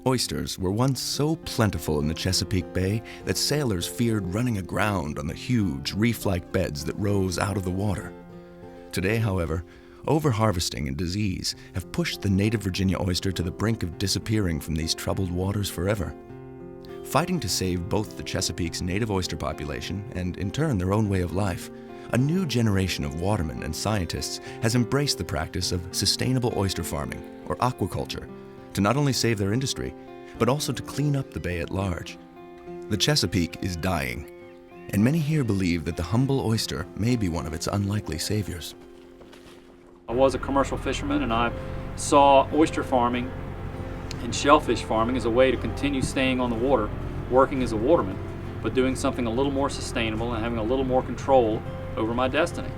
Oysters were once so plentiful in the Chesapeake Bay that sailors feared running aground on the huge reef-like beds that rose out of the water. Today, however, overharvesting and disease have pushed the native Virginia oyster to the brink of disappearing from these troubled waters forever. Fighting to save both the Chesapeake's native oyster population and, in turn, their own way of life, a new generation of watermen and scientists has embraced the practice of sustainable oyster farming, or aquaculture, to not only save their industry, but also to clean up the bay at large. The Chesapeake is dying, and many here believe that the humble oyster may be one of its unlikely saviors. I was a commercial fisherman, and I saw oyster farming and shellfish farming as a way to continue staying on the water, working as a waterman, but doing something a little more sustainable and having a little more control over my destiny.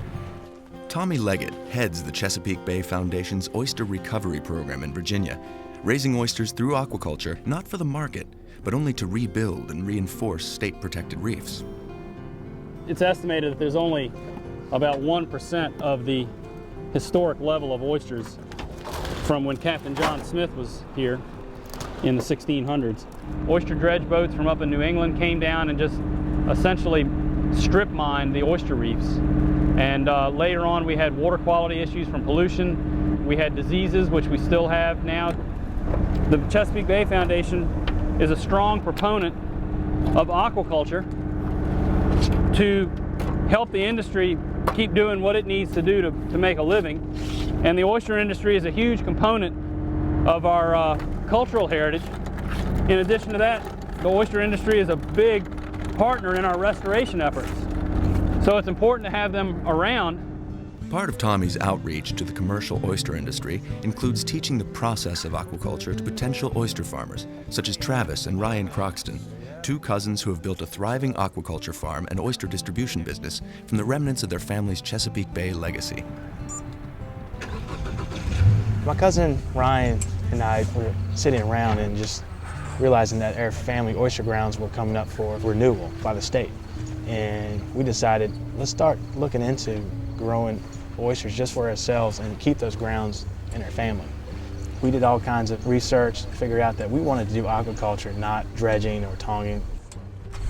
Tommy Leggett heads the Chesapeake Bay Foundation's Oyster Recovery Program in Virginia, raising oysters through aquaculture, not for the market, but only to rebuild and reinforce state-protected reefs. It's estimated that there's only about 1% of the historic level of oysters from when Captain John Smith was here in the 1600s. Oyster dredge boats from up in New England came down and just essentially strip mined the oyster reefs. And later on we had water quality issues from pollution. We had diseases, which we still have now. The Chesapeake Bay Foundation is a strong proponent of aquaculture to help the industry keep doing what it needs to do to make a living. And the oyster industry is a huge component of our cultural heritage. In addition to that, the oyster industry is a big partner in our restoration efforts. So it's important to have them around. Part of Tommy's outreach to the commercial oyster industry includes teaching the process of aquaculture to potential oyster farmers, such as Travis and Ryan Croxton, two cousins who have built a thriving aquaculture farm and oyster distribution business from the remnants of their family's Chesapeake Bay legacy. My cousin Ryan and I were sitting around and just realizing that our family oyster grounds were coming up for renewal by the state. And we decided, let's start looking into growing oysters just for ourselves and keep those grounds in our family. We did all kinds of research, figured out that we wanted to do aquaculture, not dredging or tonging.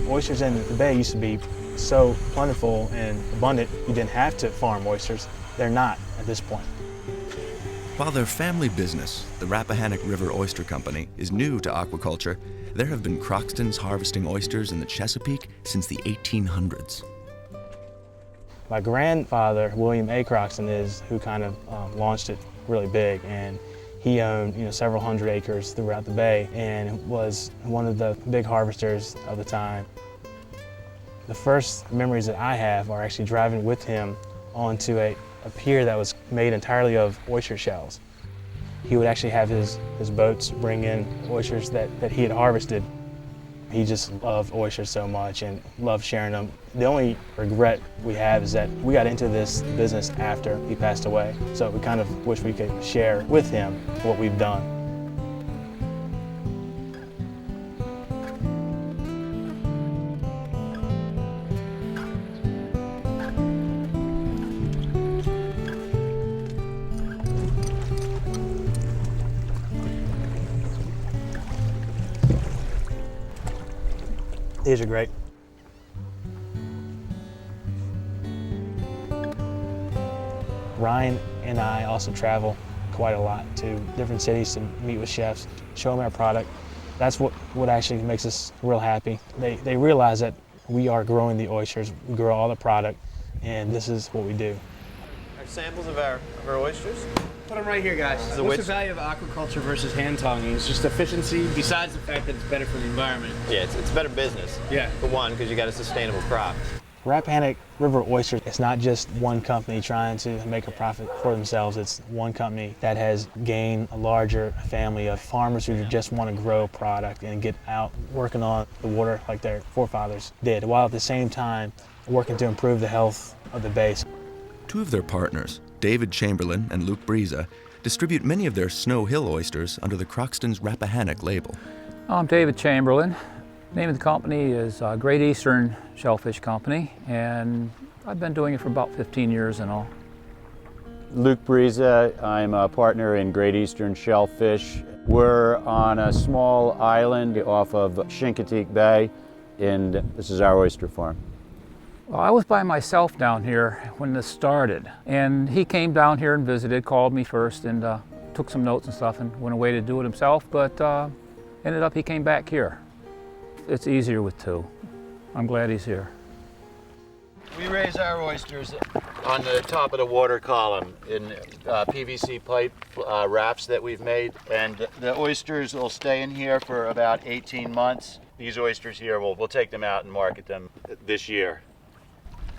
Oysters in the bay used to be so plentiful and abundant, you didn't have to farm oysters. They're not at this point. While their family business, the Rappahannock River Oyster Company, is new to aquaculture, there have been Croxtons harvesting oysters in the Chesapeake since the 1800s. My grandfather, William A. Croxton, is who kind of launched it really big, and he owned several hundred acres throughout the bay and was one of the big harvesters of the time. The first memories that I have are actually driving with him onto a pier that was made entirely of oyster shells. He would actually have his boats bring in oysters that he had harvested. He just loved oysters so much and loved sharing them. The only regret we have is that we got into this business after he passed away, so we kind of wish we could share with him what we've done. These are great. Ryan and I also travel quite a lot to different cities to meet with chefs, show them our product. That's what actually makes us real happy. They realize that we are growing the oysters, we grow all the product, and this is what we do. Our samples of our oysters. Put them right here, guys. What's the value of aquaculture versus hand tonging? It's just efficiency, besides the fact that it's better for the environment. Yeah, it's better business. Yeah. For one, because you got a sustainable crop. Rappahannock River Oyster, it's not just one company trying to make a profit for themselves. It's one company that has gained a larger family of farmers who just want to grow product and get out working on the water like their forefathers did, while at the same time working to improve the health of the bay. Two of their partners, David Chamberlain and Luke Briza, distribute many of their Snow Hill oysters under the Croxton's Rappahannock label. I'm David Chamberlain. The name of the company is Great Eastern Shellfish Company, and I've been doing it for about 15 years in all. Luke Briza, I'm a partner in Great Eastern Shellfish. We're on a small island off of Chesapeake Bay, and this is our oyster farm. Well, I was by myself down here when this started, and he came down here and visited, called me first, and took some notes and stuff and went away to do it himself, but ended up he came back here. It's easier with two. I'm glad he's here. We raise our oysters on the top of the water column in PVC pipe rafts that we've made, and the oysters will stay in here for about 18 months. These oysters here, we'll take them out and market them this year.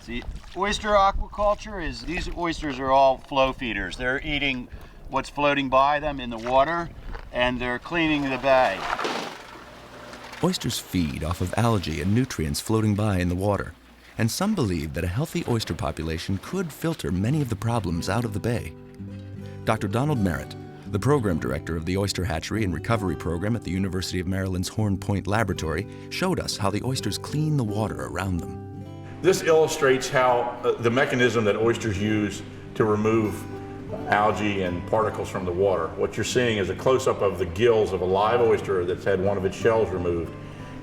See, oyster aquaculture is, these oysters are all flow feeders. They're eating what's floating by them in the water, and they're cleaning the bay. Oysters feed off of algae and nutrients floating by in the water, and some believe that a healthy oyster population could filter many of the problems out of the bay. Dr. Donald Merritt, the program director of the Oyster Hatchery and Recovery Program at the University of Maryland's Horn Point Laboratory, showed us how the oysters clean the water around them. This illustrates how the mechanism that oysters use to remove algae and particles from the water. What you're seeing is a close-up of the gills of a live oyster that's had one of its shells removed.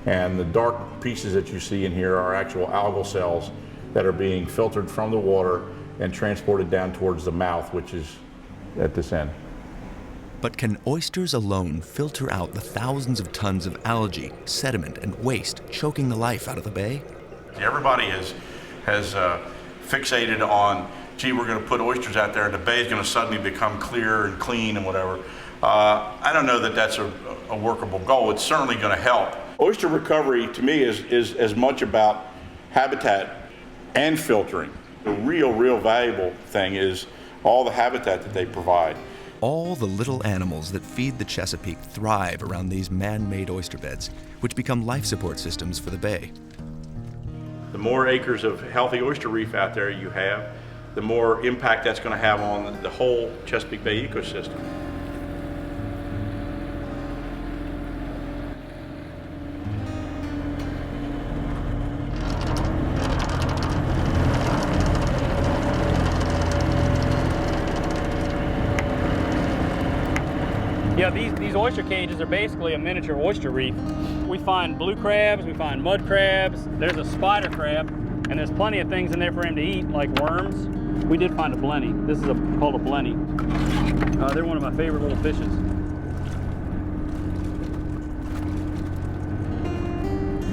And the dark pieces that you see in here are actual algal cells that are being filtered from the water and transported down towards the mouth, which is at this end. But can oysters alone filter out the thousands of tons of algae, sediment, and waste choking the life out of the bay? Everybody has fixated on, gee, we're going to put oysters out there and the bay is going to suddenly become clear and clean and whatever. I don't know that that's a workable goal. It's certainly going to help. Oyster recovery, to me, is as much about habitat and filtering. The real valuable thing is all the habitat that they provide. All the little animals that feed the Chesapeake thrive around these man-made oyster beds, which become life support systems for the bay. The more acres of healthy oyster reef out there you have, the more impact that's going to have on the whole Chesapeake Bay ecosystem. Yeah, these oyster cages are basically a miniature oyster reef. We find blue crabs, we find mud crabs, there's a spider crab, and there's plenty of things in there for him to eat, like worms. We did find a blenny. This is called a blenny. They're one of my favorite little fishes.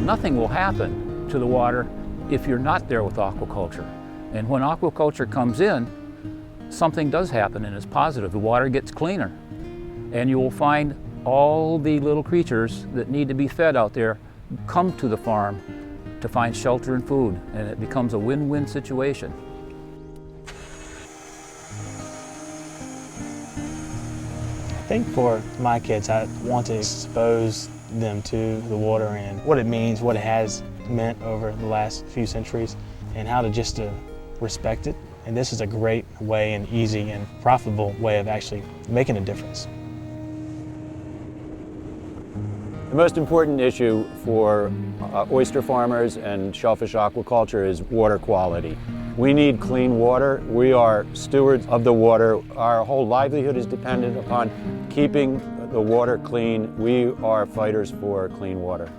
Nothing will happen to the water if you're not there with aquaculture. And when aquaculture comes in, something does happen and it's positive. The water gets cleaner. And you will find all the little creatures that need to be fed out there come to the farm to find shelter and food, and it becomes a win-win situation. I think for my kids, I want to expose them to the water and what it means, what it has meant over the last few centuries, and how to just respect it. And this is a great way, and easy and profitable way of actually making a difference. The most important issue for oyster farmers and shellfish aquaculture is water quality. We need clean water. We are stewards of the water. Our whole livelihood is dependent upon keeping the water clean. We are fighters for clean water.